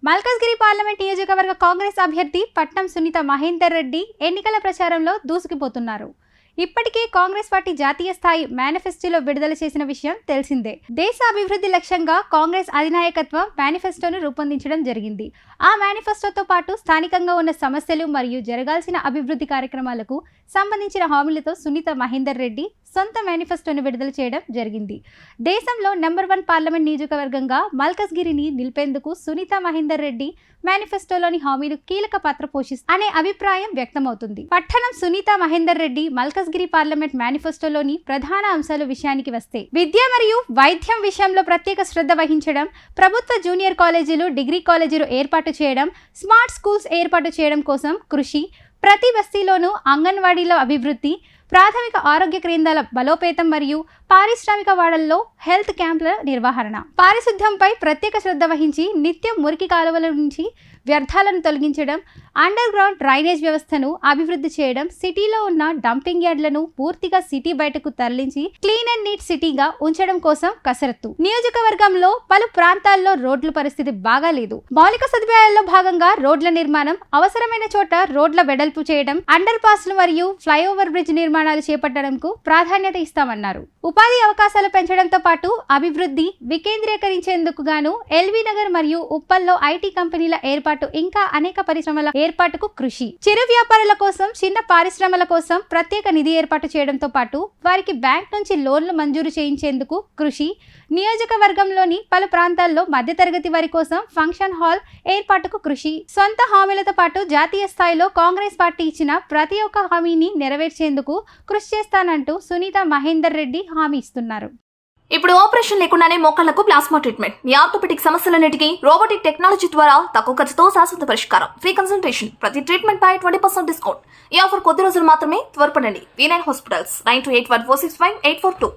Malkajgiri parliament నియోజకవర్గ కాంగ్రెస్ అభ్యర్థి పట్నం సునీత మహేందర్ రెడ్డి ఎన్నికల ప్రచారంలో దూసుకుపోతున్నారు. ఇప్పటికే కాంగ్రెస్ పార్టీ జాతీయ స్థాయి మేనిఫెస్టోలో విడుదల చేసిన విషయం తెలిసిందే. దేశ అభివృద్ధి లక్ష్యంగా కాంగ్రెస్ అధినాయకత్వం మేనిఫెస్టోను రూపొందించడం జరిగింది. ఆ మేనిఫెస్టోతో పాటు స్థానికంగా ఉన్న సమస్యలు మరియు జరగాల్సిన అభివృద్ధి కార్యక్రమాలకు సంబంధించిన హామీలతో సునీత మహేందర్ రెడ్డి సొంత మేనిఫెస్టోను విడుదల చేయడం జరిగింది. దేశంలో నెంబర్ 1 పార్లమెంట్ నియోజకవర్గంగా మల్కజ్గిరిని నిలిపేందుకు సునీత మహేందర్ రెడ్డి మేనిఫెస్టోలోని హామీలు కీలక పాత్ర పోషిస్తాయనే అభిప్రాయం వ్యక్తమవుతుంది. పట్టణం సునీత మహేందర్ రెడ్డి మల్కజ్గిరి పార్లమెంట్ మేనిఫెస్టోలోని ప్రధాన అంశాల విషయానికి వస్తే, విద్య మరియు వైద్యం విషయంలో ప్రత్యేక శ్రద్ధ వహించడం, ప్రభుత్వ జూనియర్ కాలేజీలు, డిగ్రీ కాలేజీలు ఏర్పాటు చేయడం, స్మార్ట్ స్కూల్స్ ఏర్పాటు చేయడం కోసం కృషి, ప్రతి బస్తీలోనూ అంగన్వాడీల అభివృద్ధి, ప్రాథమిక ఆరోగ్య కేంద్రాల బలోపేతం మరియు పారిశ్రామిక వాడల్లో హెల్త్ క్యాంపుల నిర్వహణ, పారిశుద్ధ్యంపై ప్రత్యేక శ్రద్ధ వహించి నిత్యం మురికి కాలువల నుంచి వ్యర్థాలను తొలగించడం, అండర్ గ్రౌండ్ డ్రైనేజ్ వ్యవస్థను అభివృద్ధి చేయడం, సిటీలో ఉన్న డంపింగ్ యార్డ్లను పూర్తిగా సిటీ బయటకు తరలించి క్లీన్ అండ్ నీట్ సిటీగా ఉంచడం కోసం కసరత్తు. నియోజకవర్గంలో పలు ప్రాంతాల్లో రోడ్ల పరిస్థితి బాగాలేదు. మౌలిక సదుపాయాల్లో భాగంగా రోడ్ల నిర్మాణం, అవసరమైన చోట రోడ్ల వెడల్పు చేయడం, అండర్ పాస్లు మరియు ఫ్లైఓవర్ బ్రిడ్జ్ నిర్మాణాలు చేపట్టడంకు ప్రాధాన్యత ఇస్తామన్నారు. ఉపాధి అవకాశాలు పెంచడంతో పాటు అభివృద్ధి వికేంద్రీకరించేందుకు గాను ఎల్బీ నగర్ మరియు ఉప్పల్లో ఐటీ కంపెనీల ఏర్పాటు, ఇంకా అనేక పరిశ్రమల ఏర్పాటుకు కృషి, చిరు వ్యాపారుల కోసం, చిన్న పరిశ్రమల కోసం ప్రత్యేక నిధి ఏర్పాటు చేయడంతో పాటు వారికి బ్యాంక్ నుంచి లోన్లు మంజూరు చేయించేందుకు కృషి, నియోజకవర్గంలోని పలు ప్రాంతాల్లో మధ్యతరగతి వారి కోసం ఫంక్షన్ హాల్ ఏర్పాటుకు కృషి, సొంత హామీలతో పాటు జాతీయ స్థాయిలో కాంగ్రెస్ పార్టీ ఇచ్చిన ప్రతి ఒక్క హామీని నెరవేర్చేందుకు కృషి చేస్తానంటూ సునీత మహేందర్ రెడ్డి హామీ ఇస్తున్నారు. ఇప్పుడు ఆపరేషన్ లేకుండానే మోకాళ్లకు ప్లాస్మా ట్రీట్మెంట్, మీ ఆర్థోపెడిక్ సమస్యలన్నిటికీ రోబోటిక్ టెక్నాలజీ ద్వారా తక్కువ ఖర్చుతో శాశ్వత పరిష్కారం, ఫ్రీ కన్సల్టేషన్, ప్రతి ట్రీట్మెంట్ పై 20% డిస్కౌంట్. ఈ ఆఫర్ కొద్ది రోజులు మాత్రమే, త్వరపడండి. V9 hospitals 9281465842.